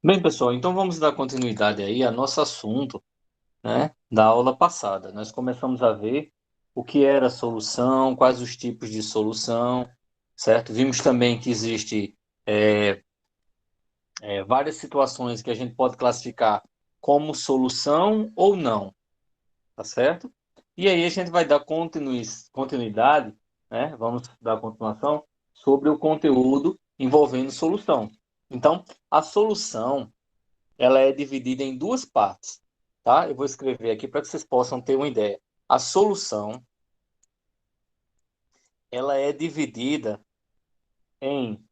Bem, pessoal, então vamos dar continuidade aí ao nosso assunto, né, da aula passada. Nós começamos a ver o que era a solução, quais os tipos de solução, certo? Vimos também que existe é, várias situações que a gente pode classificar como solução ou não, tá certo? E aí a gente vai dar continuidade, né? Vamos dar continuação sobre o conteúdo envolvendo solução. Então, a solução ela é dividida em duas partes, tá? Eu vou escrever aqui para que vocês possam ter uma ideia. A solução, ela é dividida em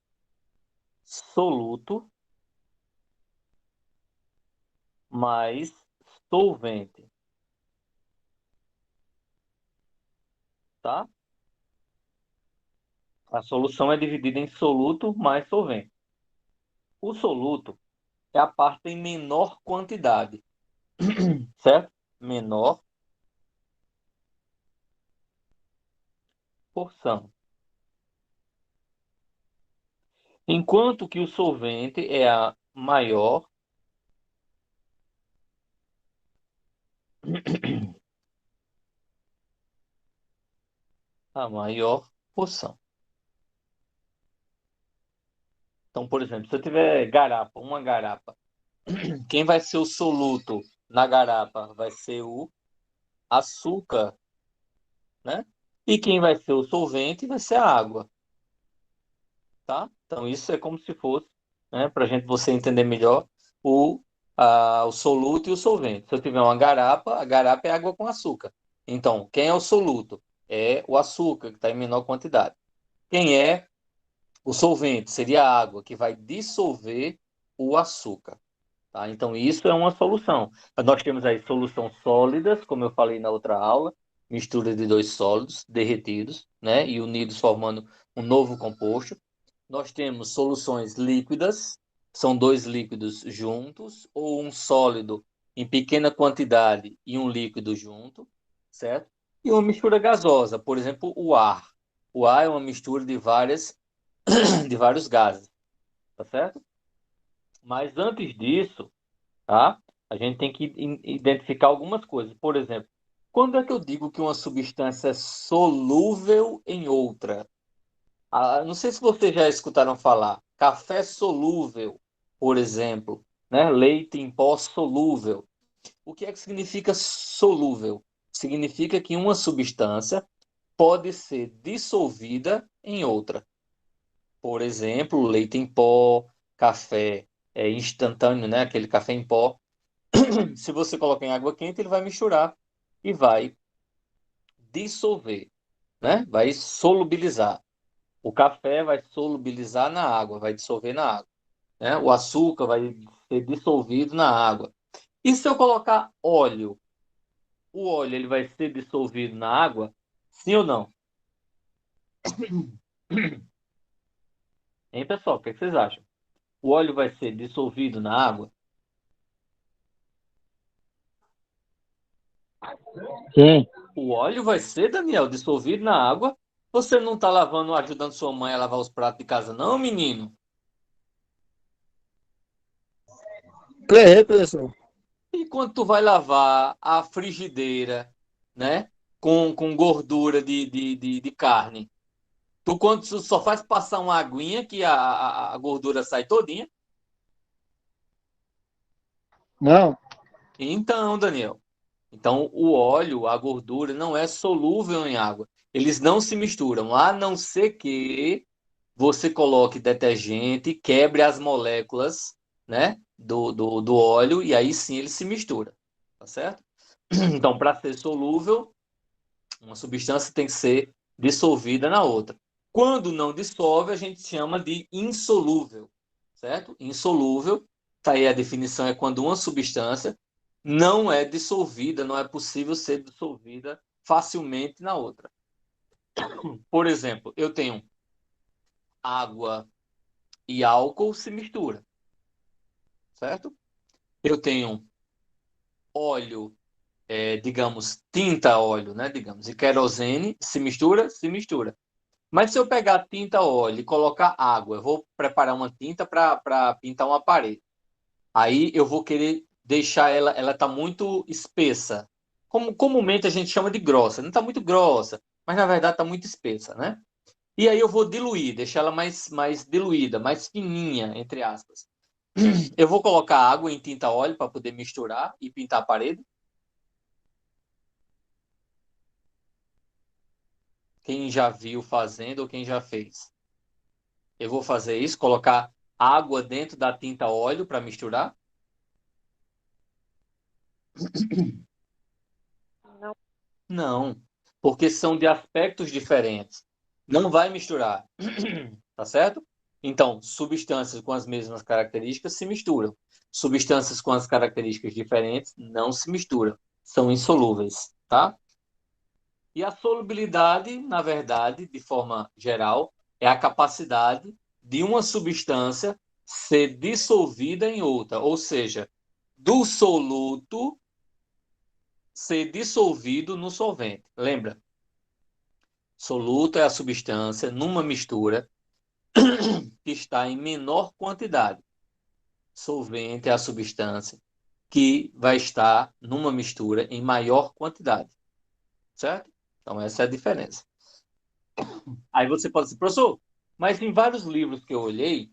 soluto mais solvente, tá? A solução é dividida em soluto mais solvente. O soluto é a parte em menor quantidade, certo? Menor porção. Enquanto que o solvente é a maior porção. Então, por exemplo, se eu tiver garapa, uma garapa, quem vai ser o soluto na garapa vai ser o açúcar, né? E quem vai ser o solvente vai ser a água, tá? Então isso é como se fosse, né, para gente você entender melhor o, o soluto e o solvente. Se eu tiver uma garapa, a garapa é água com açúcar. Então, quem é o soluto? É o açúcar, que está em menor quantidade. Quem é o solvente? Seria a água, que vai dissolver o açúcar. Tá? Então, isso é uma solução. Nós temos aí soluções sólidas, como eu falei na outra aula, mistura de dois sólidos derretidos, né, e unidos formando um novo composto. Nós temos soluções líquidas, são dois líquidos juntos, ou um sólido em pequena quantidade e um líquido junto, certo? E uma mistura gasosa, por exemplo, o ar. O ar é uma mistura de vários gases, tá certo? Mas antes disso, tá? A gente tem que identificar algumas coisas. Por exemplo, quando é que eu digo que uma substância é solúvel em outra? Não sei se vocês já escutaram falar. Café solúvel, por exemplo, né? Leite em pó solúvel. O que é que significa solúvel? Significa que uma substância pode ser dissolvida em outra. Por exemplo, leite em pó, café instantâneo, né? Aquele café em pó. Se você colocar em água quente, ele vai misturar e vai dissolver, né? Vai solubilizar. O café vai solubilizar na água, vai dissolver na água, né? O açúcar vai ser dissolvido na água. E se eu colocar óleo? O óleo ele vai ser dissolvido na água? Sim ou não? Hein, pessoal? O que vocês acham? O óleo vai ser dissolvido na água? Sim. O óleo vai ser, Daniel, dissolvido na água? Você não está lavando, ajudando sua mãe a lavar os pratos de casa, não, menino? É, professor. E quando tu vai lavar a frigideira, né? Com gordura de carne, tu quando tu só faz passar uma aguinha que a gordura sai todinha. Não. Então, Daniel, então o óleo, a gordura não é solúvel em água. Eles não se misturam, a não ser que você coloque detergente, quebre as moléculas, né, do óleo e aí sim ele se mistura, tá certo? Então, para ser solúvel, uma substância tem que ser dissolvida na outra. Quando não dissolve, a gente chama de insolúvel, certo? Insolúvel, tá aí a definição, é quando uma substância não é dissolvida, não é possível ser dissolvida facilmente na outra. Por exemplo, eu tenho água e álcool se mistura, certo? Eu tenho óleo, digamos, tinta óleo, né? Digamos, e querosene se mistura, se mistura. Mas se eu pegar tinta óleo e colocar água, eu vou preparar uma tinta para pintar uma parede. Aí eu vou querer deixar ela tá muito espessa. Como comumente a gente chama de grossa. Não está muito grossa, mas na verdade está muito espessa, né? E aí eu vou diluir, deixar ela mais diluída, mais fininha, entre aspas. Eu vou colocar água em tinta óleo para poder misturar e pintar a parede. Quem já viu fazendo ou quem já fez? Eu vou fazer isso, colocar água dentro da tinta óleo para misturar? Não. Não, porque são de aspectos diferentes. Não vai misturar, tá certo? Então, substâncias com as mesmas características se misturam. Substâncias com as características diferentes não se misturam. São insolúveis, tá? E a solubilidade, na verdade, de forma geral, é a capacidade de uma substância ser dissolvida em outra, ou seja, do soluto ser dissolvido no solvente. Lembra? Soluto é a substância numa mistura que está em menor quantidade. Solvente é a substância que vai estar numa mistura em maior quantidade. Certo? Então, essa é a diferença. Aí você pode dizer, professor, mas em vários livros que eu olhei,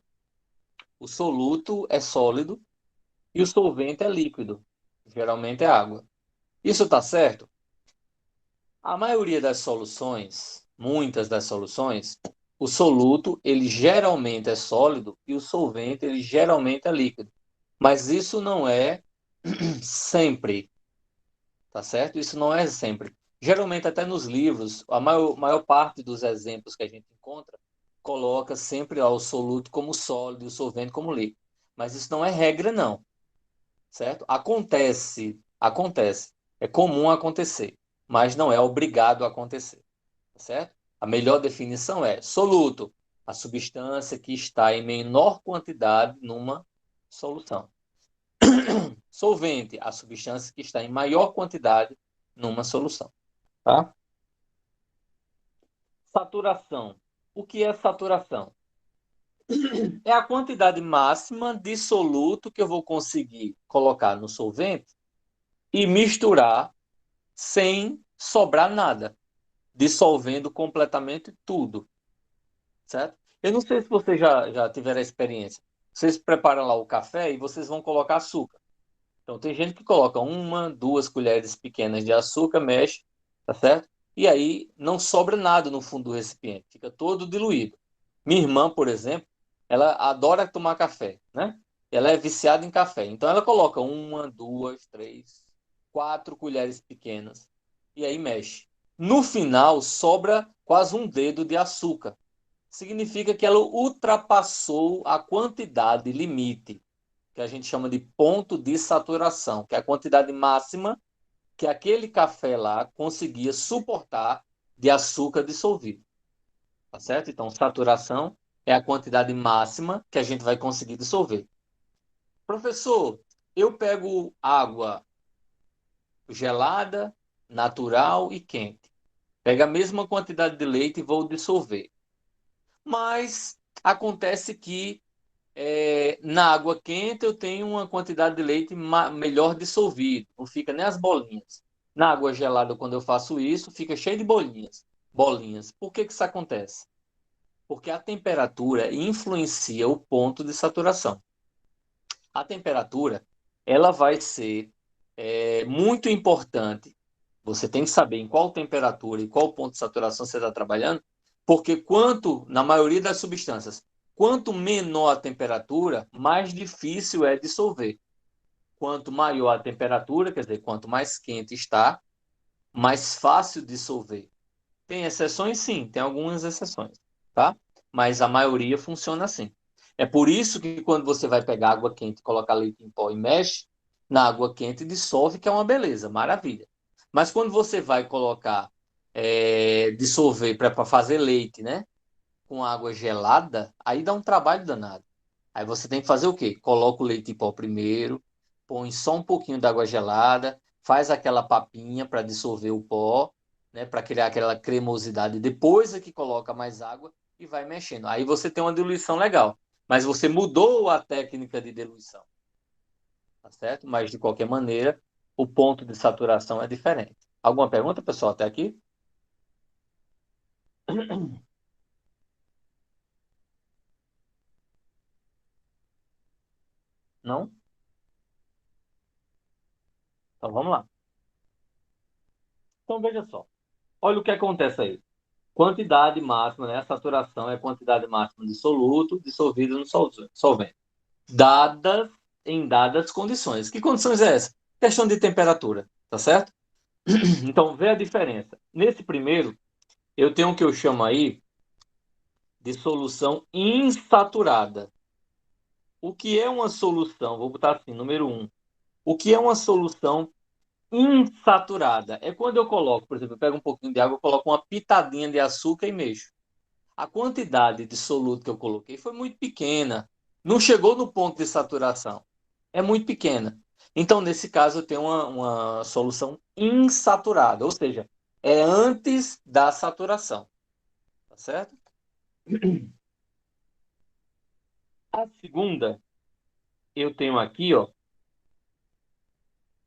o soluto é sólido e o solvente é líquido. Geralmente é água. Isso está certo? A maioria das soluções, muitas das soluções, o soluto, ele geralmente é sólido e o solvente, ele geralmente é líquido. Mas isso não é sempre, tá certo? Isso não é sempre. Geralmente, até nos livros, a maior parte dos exemplos que a gente encontra coloca sempre ó, o soluto como sólido e o solvente como líquido. Mas isso não é regra, não, certo? Acontece. É comum acontecer, mas não é obrigado a acontecer, tá certo? A melhor definição é soluto, a substância que está em menor quantidade numa solução. Solvente, a substância que está em maior quantidade numa solução. Tá? Saturação. O que é saturação? É a quantidade máxima de soluto que eu vou conseguir colocar no solvente e misturar sem sobrar nada, dissolvendo completamente tudo, certo? Eu não sei se vocês já tiveram a experiência. Vocês preparam lá o café e vocês vão colocar açúcar. Então, tem gente que coloca uma, duas colheres pequenas de açúcar, mexe, tá certo? E aí não sobra nada no fundo do recipiente, fica todo diluído. Minha irmã, por exemplo, ela adora tomar café, né? Ela é viciada em café. Então, ela coloca uma, duas, três, quatro colheres pequenas e aí mexe. No final, sobra quase um dedo de açúcar. Significa que ela ultrapassou a quantidade limite que a gente chama de ponto de saturação, que é a quantidade máxima que aquele café lá conseguia suportar de açúcar dissolvido. Tá certo? Então, saturação é a quantidade máxima que a gente vai conseguir dissolver. Professor, eu pego água gelada, natural e quente. Pego a mesma quantidade de leite e vou dissolver. Mas acontece que na água quente eu tenho uma quantidade de leite melhor dissolvido, não fica nem as bolinhas. Na água gelada, quando eu faço isso, fica cheio de bolinhas. Bolinhas. Por que isso acontece? Porque a temperatura influencia o ponto de saturação. A temperatura, ela vai ser muito importante. Você tem que saber em qual temperatura e qual ponto de saturação você está trabalhando, porque na maioria das substâncias, quanto menor a temperatura, mais difícil é dissolver. Quanto maior a temperatura, quer dizer, quanto mais quente está, mais fácil dissolver. Tem exceções? Sim, tem algumas exceções, tá? Mas a maioria funciona assim. É por isso que quando você vai pegar água quente, colocar leite em pó e mexe, na água quente dissolve, que é uma beleza, maravilha. Mas quando você vai colocar, dissolver para fazer leite, né? Com água gelada, aí dá um trabalho danado. Aí você tem que fazer o quê? Coloca o leite em pó primeiro, põe só um pouquinho d'água gelada, faz aquela papinha para dissolver o pó, né, para criar aquela cremosidade. Depois é que coloca mais água e vai mexendo. Aí você tem uma diluição legal. Mas você mudou a técnica de diluição. tá certo? Mas, de qualquer maneira, o ponto de saturação é diferente. Alguma pergunta, pessoal, até aqui? Não? Então, vamos lá. Então, veja só. Olha o que acontece aí. Quantidade máxima, né? A saturação é a quantidade máxima de soluto dissolvido no solvente. Dadas em dadas condições. Que condições é essa? Questão de temperatura, tá certo? Então, vê a diferença. Nesse primeiro, eu tenho o que eu chamo aí de solução insaturada. O que é uma solução? Vou botar assim, número um. O que é uma solução insaturada? É quando eu coloco, por exemplo, eu pego um pouquinho de água, eu coloco uma pitadinha de açúcar e mexo. A quantidade de soluto que eu coloquei foi muito pequena. Não chegou no ponto de saturação. É muito pequena. Então, nesse caso, eu tenho uma solução insaturada, ou seja, é antes da saturação. Tá certo? A segunda, eu tenho aqui, ó.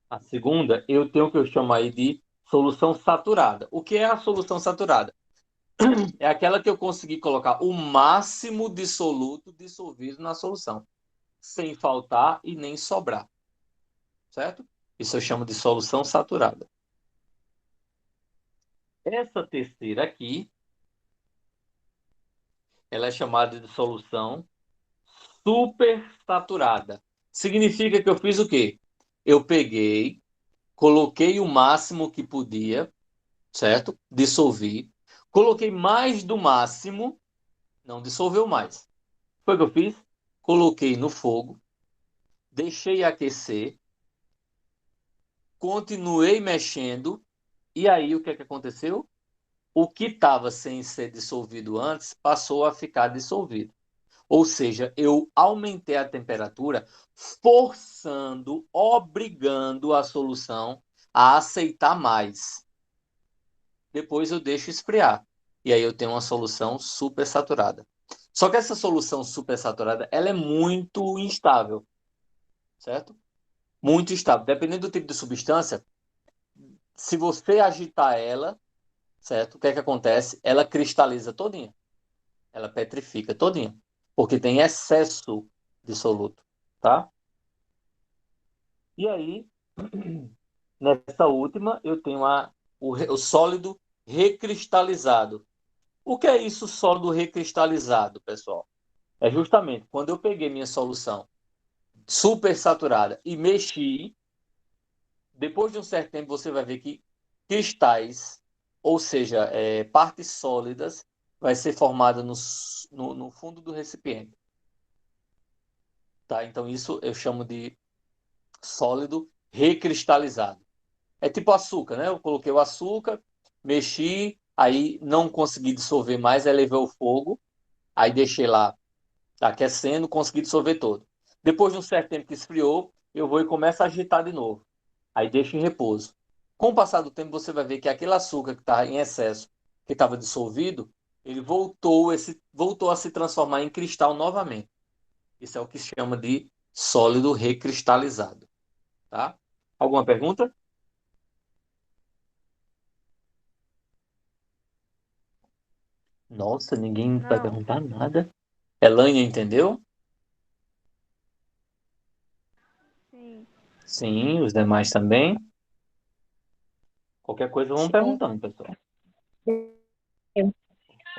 A segunda, eu tenho o que eu chamo aí de solução saturada. O que é a solução saturada? É aquela que eu consegui colocar o máximo de soluto dissolvido na solução, sem faltar e nem sobrar. Certo? Isso eu chamo de solução saturada. Essa terceira aqui, ela é chamada de solução supersaturada. Significa que eu fiz o quê? Eu peguei, coloquei o máximo que podia, certo? Dissolvi. Coloquei mais do máximo, não dissolveu mais. Foi o que eu fiz? Coloquei no fogo, deixei aquecer, continuei mexendo, e aí o que é que aconteceu? O que estava sem ser dissolvido antes passou a ficar dissolvido. Ou seja, eu aumentei a temperatura, forçando, obrigando a solução a aceitar mais. Depois eu deixo esfriar. E aí eu tenho uma solução supersaturada. Só que essa solução supersaturada, ela é muito instável, certo? Muito instável. Dependendo do tipo de substância, se você agitar ela, certo? O que é que acontece? Ela cristaliza todinha. Ela petrifica todinha. Porque tem excesso de soluto, tá? E aí, nessa última, eu tenho o sólido recristalizado. O que é isso, sólido recristalizado, pessoal? É justamente quando eu peguei minha solução supersaturada e mexi, depois de um certo tempo você vai ver que cristais, ou seja, partes sólidas, vai ser formada no fundo do recipiente. Tá? Então isso eu chamo de sólido recristalizado. É tipo açúcar, né? Eu coloquei o açúcar, mexi, aí não consegui dissolver mais, aí levei o fogo, aí deixei lá aquecendo, consegui dissolver todo. Depois de um certo tempo que esfriou, eu vou e começo a agitar de novo. Aí deixo em repouso. Com o passar do tempo, você vai ver que aquele açúcar que está em excesso, que estava dissolvido, ele voltou a se transformar em cristal novamente. Isso é o que se chama de sólido recristalizado. Tá? Alguma pergunta? Nossa, ninguém vai Não. perguntar nada. Elaine, entendeu? Sim. Sim, os demais também. Qualquer coisa vão Sim. perguntando, pessoal.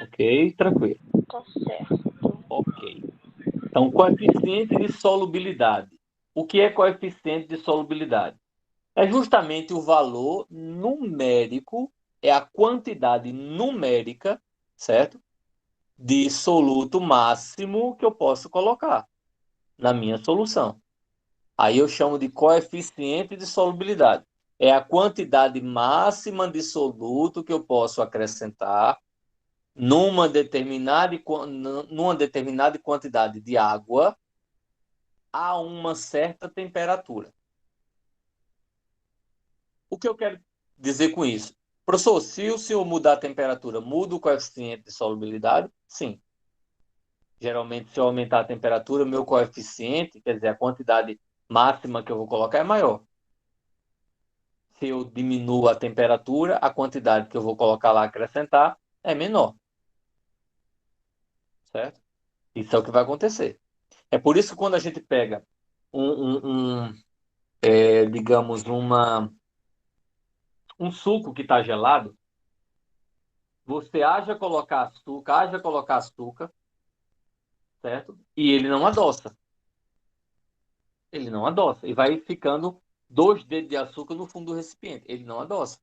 Ok, tranquilo. Tá certo. Ok. Então, coeficiente de solubilidade. O que é coeficiente de solubilidade? É justamente o valor numérico, é a quantidade numérica, certo? De soluto máximo que eu posso colocar na minha solução. Aí eu chamo de coeficiente de solubilidade. É a quantidade máxima de soluto que eu posso acrescentar numa determinada quantidade de água a uma certa temperatura. O que eu quero dizer com isso? Professor, se o senhor mudar a temperatura, muda o coeficiente de solubilidade? Sim. Geralmente, se eu aumentar a temperatura, meu coeficiente, quer dizer, a quantidade máxima que eu vou colocar é maior. Se eu diminuo a temperatura, a quantidade que eu vou colocar lá, acrescentar, é menor. Certo? Isso é o que vai acontecer. É por isso que quando a gente pega digamos, um suco que está gelado, você haja colocar açúcar, certo? E ele não adoça. Ele não adoça. E vai ficando 2 dedos de açúcar no fundo do recipiente. Ele não adoça.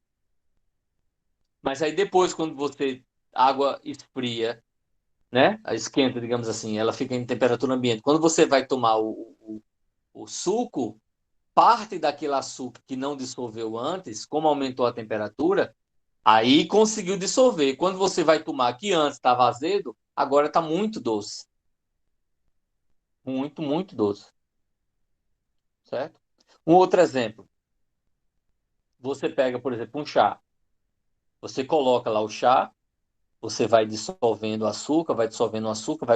Mas aí depois, quando a água esfria, né? Esquenta, digamos assim, ela fica em temperatura ambiente. Quando você vai tomar o suco, parte daquele açúcar que não dissolveu antes, como aumentou a temperatura, aí conseguiu dissolver. Quando você vai tomar, que antes estava azedo, agora está muito doce. Muito, muito doce. Certo? Um outro exemplo. Você pega, por exemplo, um chá. Você coloca lá o chá, você vai dissolvendo o açúcar, vai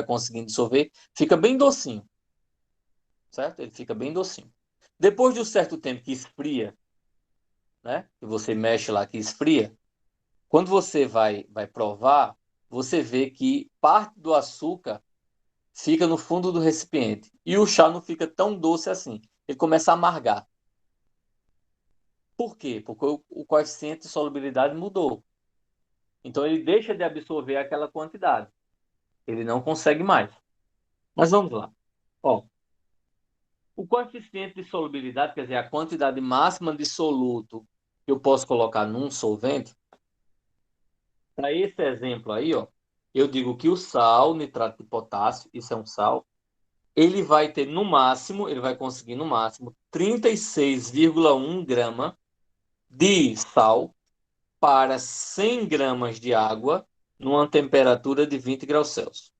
conseguindo dissolver, fica bem docinho. Certo? Ele fica bem docinho. Depois de um certo tempo que esfria, né? Que você mexe lá que esfria, quando você vai provar, você vê que parte do açúcar fica no fundo do recipiente. E o chá não fica tão doce assim. Ele começa a amargar. Por quê? Porque o coeficiente de solubilidade mudou. Então ele deixa de absorver aquela quantidade. Ele não consegue mais. Mas vamos lá. Ó, o coeficiente de solubilidade, quer dizer, a quantidade máxima de soluto que eu posso colocar num solvente, para esse exemplo aí, ó, eu digo que o sal, nitrato de potássio, isso é um sal, ele vai ter no máximo, ele vai conseguir no máximo 36,1 grama de sal para 100 gramas de água numa temperatura de 20 graus Celsius.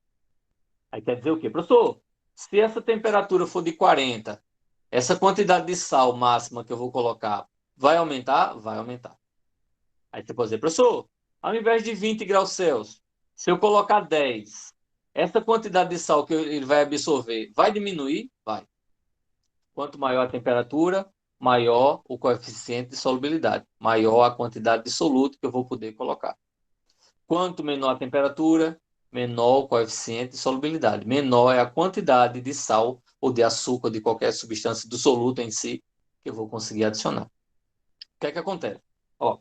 Aí quer dizer o quê? Professor, se essa temperatura for de 40, essa quantidade de sal máxima que eu vou colocar vai aumentar? Vai aumentar. Aí você pode dizer, professor, ao invés de 20 graus Celsius, se eu colocar 10, essa quantidade de sal que ele vai absorver vai diminuir? Vai. Quanto maior a temperatura, maior o coeficiente de solubilidade, maior a quantidade de soluto que eu vou poder colocar. Quanto menor a temperatura, menor o coeficiente de solubilidade. Menor é a quantidade de sal ou de açúcar, de qualquer substância do soluto em si, que eu vou conseguir adicionar. O que é que acontece? Ó,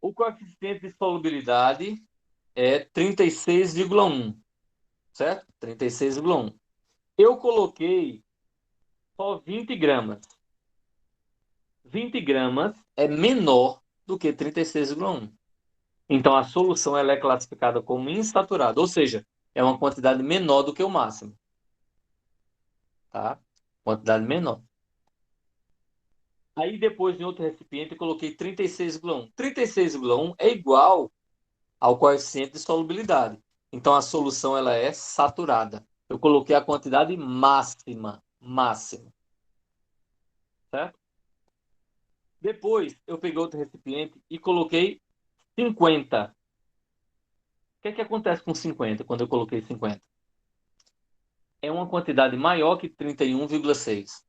o coeficiente de solubilidade é 36,1, certo? 36,1. Eu coloquei só 20 gramas. 20 gramas é menor do que 36,1. Então, a solução ela é classificada como insaturada, ou seja, é uma quantidade menor do que o máximo. Tá? Quantidade menor. Aí, depois, em outro recipiente, eu coloquei 36,1. 36,1 é igual ao coeficiente de solubilidade. Então, a solução ela é saturada. Eu coloquei a quantidade máxima. Máxima. Certo? Depois, eu peguei outro recipiente e coloquei 50. O que é que acontece com 50 quando eu coloquei 50? É uma quantidade maior que 31,6.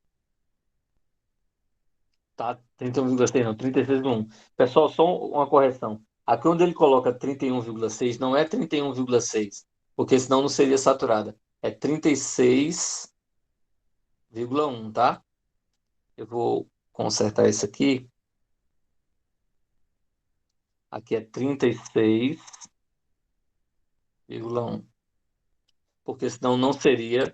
Tá? 31,6 não, 36,1. Pessoal, só uma correção. Aqui onde ele coloca 31,6 não é 31,6, porque senão não seria saturada. É 36,1, tá? Eu vou consertar isso aqui. Aqui é 36,1. Porque senão não seria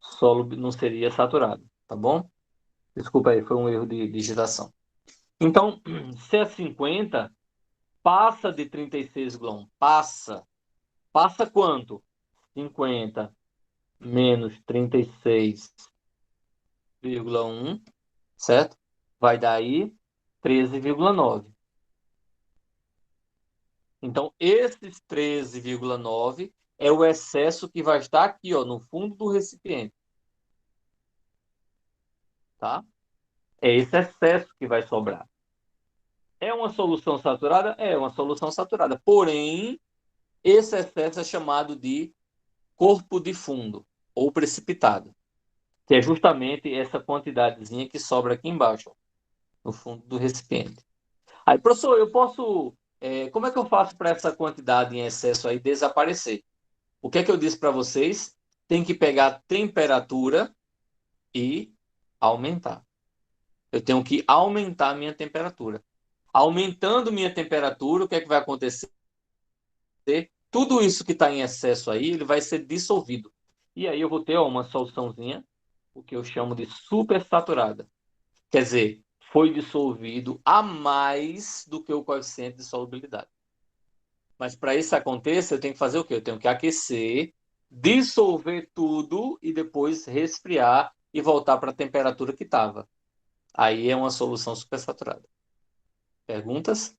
sólido, não seria saturado, tá bom? Desculpa aí, foi um erro de digitação. Então, se é 50, passa de 36,1. Passa. Passa quanto? 50 menos 36,1, certo? Vai dar aí 13,9. Então, esses 13,9 é o excesso que vai estar aqui, ó, no fundo do recipiente. Tá? É esse excesso que vai sobrar. É uma solução saturada? É uma solução saturada. Porém, esse excesso é chamado de corpo de fundo ou precipitado. que é justamente essa quantidadezinha que sobra aqui embaixo, ó, no fundo do recipiente. Aí, professor, como é que eu faço para essa quantidade em excesso aí desaparecer? O que é que eu disse para vocês? Tem que pegar a temperatura e aumentar. Eu tenho que aumentar a minha temperatura. Aumentando minha temperatura, o que é que vai acontecer? Tudo isso que está em excesso aí, ele vai ser dissolvido. E aí eu vou ter ó, uma soluçãozinha, o que eu chamo de supersaturada. Quer dizer, foi dissolvido a mais do que o coeficiente de solubilidade. Mas para isso aconteça, eu tenho que fazer o quê? Eu tenho que aquecer, dissolver tudo e depois resfriar e voltar para a temperatura que estava. Aí é uma solução supersaturada. Perguntas?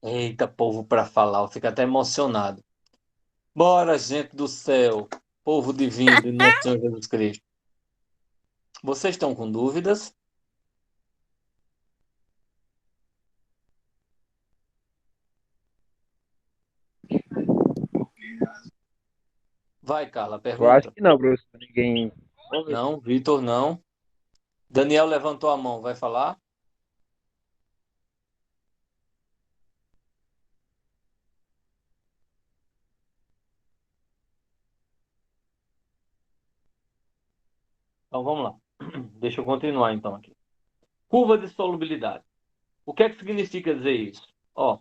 Eita, povo para falar, eu fico até emocionado. Bora, gente do céu, povo divino de nosso Senhor Jesus Cristo. Vocês estão com dúvidas? Vai, Carla, Eu acho pergunta. que não, professor. Ninguém. Vamos ver. Não, Vitor, não. Daniel levantou a mão, vai falar? Então vamos lá. Deixa eu continuar então aqui. Curva de solubilidade. O que é que significa dizer isso? Ó,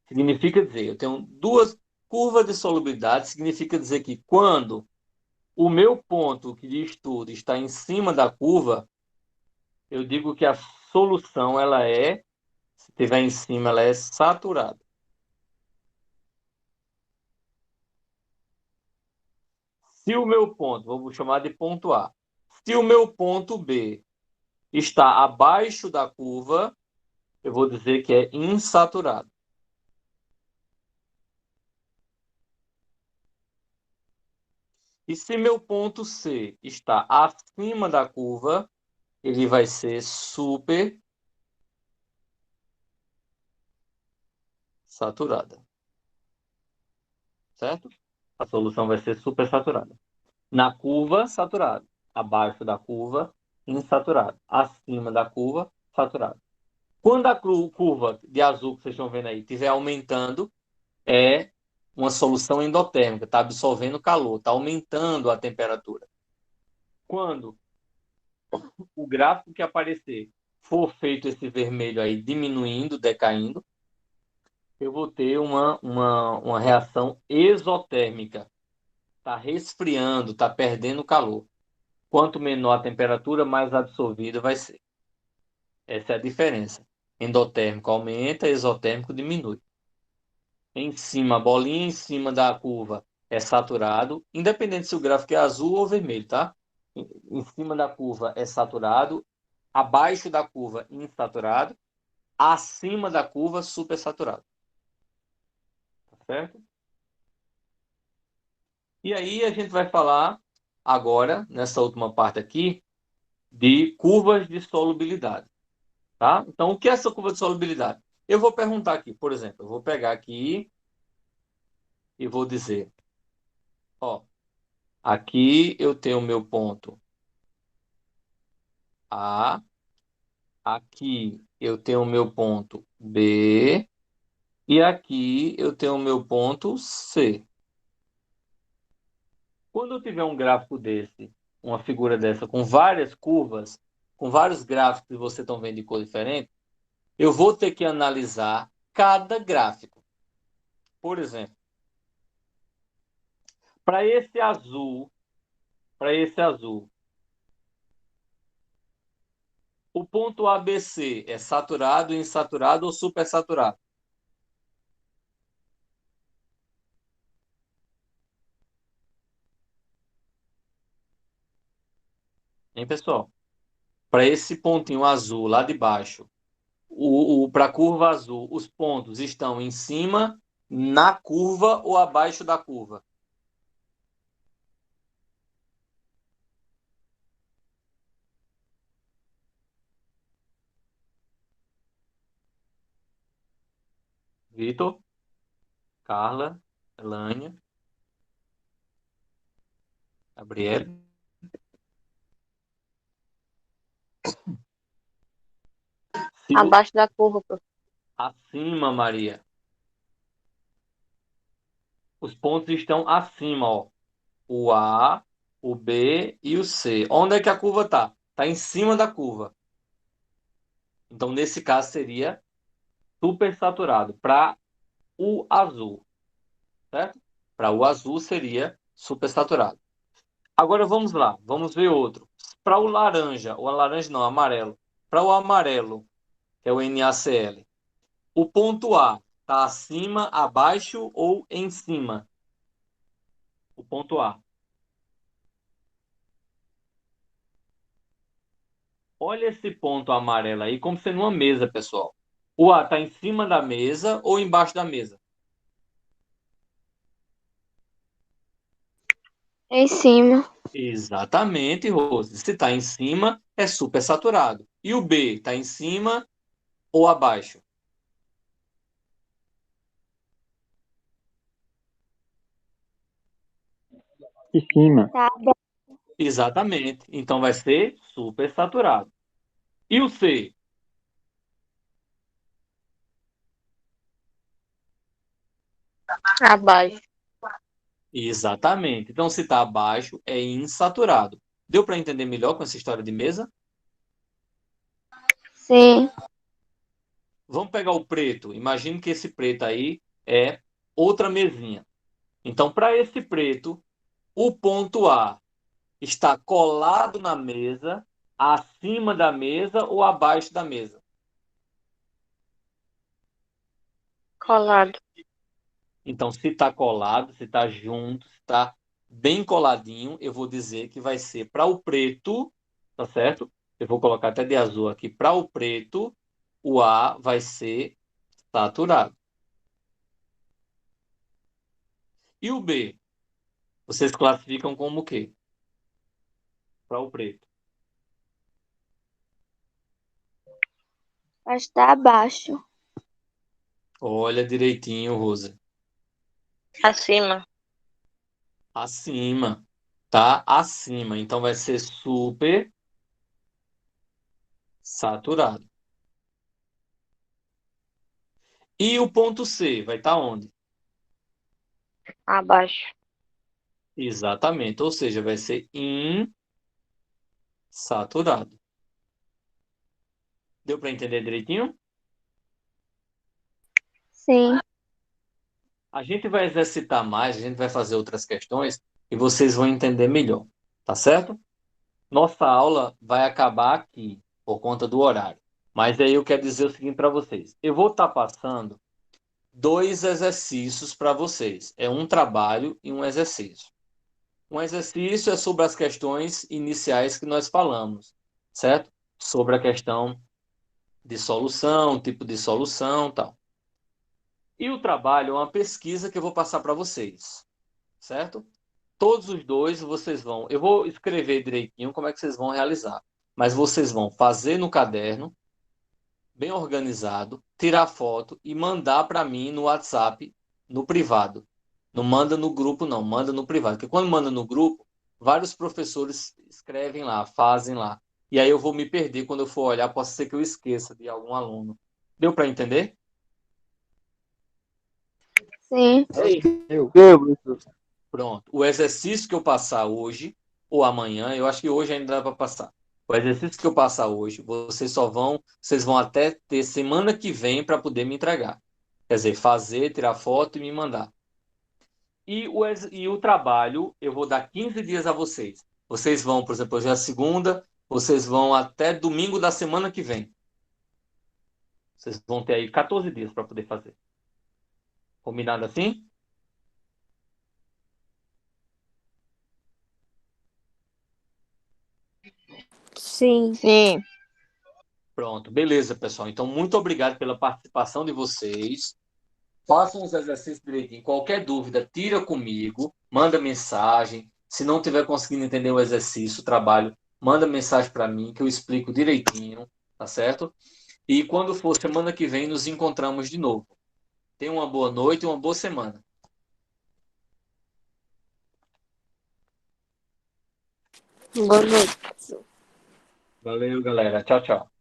significa dizer, eu tenho duas curvas de solubilidade, significa dizer que quando o meu ponto de estudo está em cima da curva, eu digo que a solução ela é, se estiver em cima, ela é saturada. Se o meu ponto, vamos chamar de ponto A, se o meu ponto B está abaixo da curva, eu vou dizer que é insaturado. E se meu ponto C está acima da curva, ele vai ser super saturada. Certo? A solução vai ser super saturada. Na curva, saturado. Abaixo da curva, insaturado. Acima da curva, saturado. Quando a curva de azul que vocês estão vendo aí estiver aumentando, é uma solução endotérmica, está absorvendo calor, está aumentando a temperatura. Quando o gráfico que aparecer for feito esse vermelho aí diminuindo, decaindo, eu vou ter uma reação exotérmica. Está resfriando, está perdendo calor. Quanto menor a temperatura, mais absorvida vai ser. Essa é a diferença. Endotérmico aumenta, exotérmico diminui. Em cima, a bolinha em cima da curva é saturado, independente se o gráfico é azul ou vermelho, tá? Em cima da curva é saturado, abaixo da curva insaturado, acima da curva supersaturado. Tá certo? E aí a gente vai falar agora, nessa última parte aqui, de curvas de solubilidade, tá? Então, o que é essa curva de solubilidade? Eu vou perguntar aqui, por exemplo, eu vou pegar aqui e vou dizer, ó, aqui eu tenho o meu ponto A, aqui eu tenho o meu ponto B e aqui eu tenho o meu ponto C. Quando eu tiver um gráfico desse, uma figura dessa com várias curvas, com vários gráficos que vocês estão vendo de cor diferente, eu vou ter que analisar cada gráfico. Por exemplo, para esse azul, para esse azul, o ponto ABC é saturado, insaturado ou supersaturado? Hein, pessoal? Para esse pontinho azul lá de baixo, para a curva azul, os pontos estão em cima, na curva ou abaixo da curva? Vitor, Carla, Elânia, Gabriel. Abaixo da curva, professor. Acima, Maria. Os pontos estão acima, ó. O A, o B e o C. Onde é que a curva está? Está em cima da curva. Então, nesse caso, seria supersaturado. Para o azul, certo? Para o azul seria supersaturado. Agora vamos lá, vamos ver outro. Para o laranja não, amarelo. Para o amarelo, que é o NaCl, o ponto A está acima, abaixo ou em cima? O ponto A. Olha esse ponto amarelo aí como sendo uma mesa, pessoal. O A está em cima da mesa ou embaixo da mesa? Em cima. Exatamente, Rose. Se está em cima, é supersaturado. E o B está em cima ou abaixo? Em cima. Tá. Exatamente. Então vai ser supersaturado. E o C? Abaixo. Exatamente. Então, se está abaixo, é insaturado. Deu para entender melhor com essa história de mesa? Sim. Vamos pegar o preto. Imagine que esse preto aí é outra mesinha. Então, para esse preto, o ponto A está colado na mesa, acima da mesa ou abaixo da mesa? Colado. Então, se está colado, se está junto, se está bem coladinho, eu vou dizer que vai ser para o preto, tá certo? Eu vou colocar até de azul aqui. Para o preto, o A vai ser saturado. E o B? Vocês classificam como o quê? Para o preto. Vai estar abaixo. Olha direitinho, Rosa. Acima. Acima. Tá acima. Então vai ser super saturado. E o ponto C vai estar onde? Abaixo. Exatamente. Ou seja, vai ser insaturado. Deu para entender direitinho? Sim. A gente vai exercitar mais, a gente vai fazer outras questões e vocês vão entender melhor. Tá certo? Nossa aula vai acabar aqui por conta do horário. Mas aí eu quero dizer o seguinte para vocês. Eu vou estar passando 2 exercícios para vocês. É um trabalho e um exercício. Um exercício é sobre as questões iniciais que nós falamos, certo? Sobre a questão de solução, tipo de solução, tal. E o trabalho é uma pesquisa que eu vou passar para vocês, certo? Todos os dois vocês vão. Eu vou escrever direitinho como é que vocês vão realizar. Mas vocês vão fazer no caderno, bem organizado, tirar foto e mandar para mim no WhatsApp, no privado. Não manda no grupo, não, manda no privado. Porque quando manda no grupo, vários professores escrevem lá, fazem lá. E aí eu vou me perder quando eu for olhar, pode ser que eu esqueça de algum aluno. Deu para entender? Sim. Eu. Pronto. O exercício que eu passar hoje ou amanhã, eu acho que hoje ainda dá para passar. O exercício que eu passar hoje, vocês vão até ter semana que vem para poder me entregar. Quer dizer, fazer, tirar foto e me mandar. E o trabalho, eu vou dar 15 dias a vocês. Vocês vão, por exemplo, hoje é a segunda, vocês vão até domingo da semana que vem. Vocês vão ter aí 14 dias para poder fazer. Combinado assim? Sim. Sim. Pronto, beleza, pessoal. Então, muito obrigado pela participação de vocês. Façam os exercícios direitinho. Qualquer dúvida, tira comigo, manda mensagem. Se não tiver conseguindo entender o exercício, o trabalho, manda mensagem para mim que eu explico direitinho, tá certo? E quando for semana que vem, nos encontramos de novo. Tenha uma boa noite e uma boa semana. Boa noite. Valeu, galera. Tchau, tchau.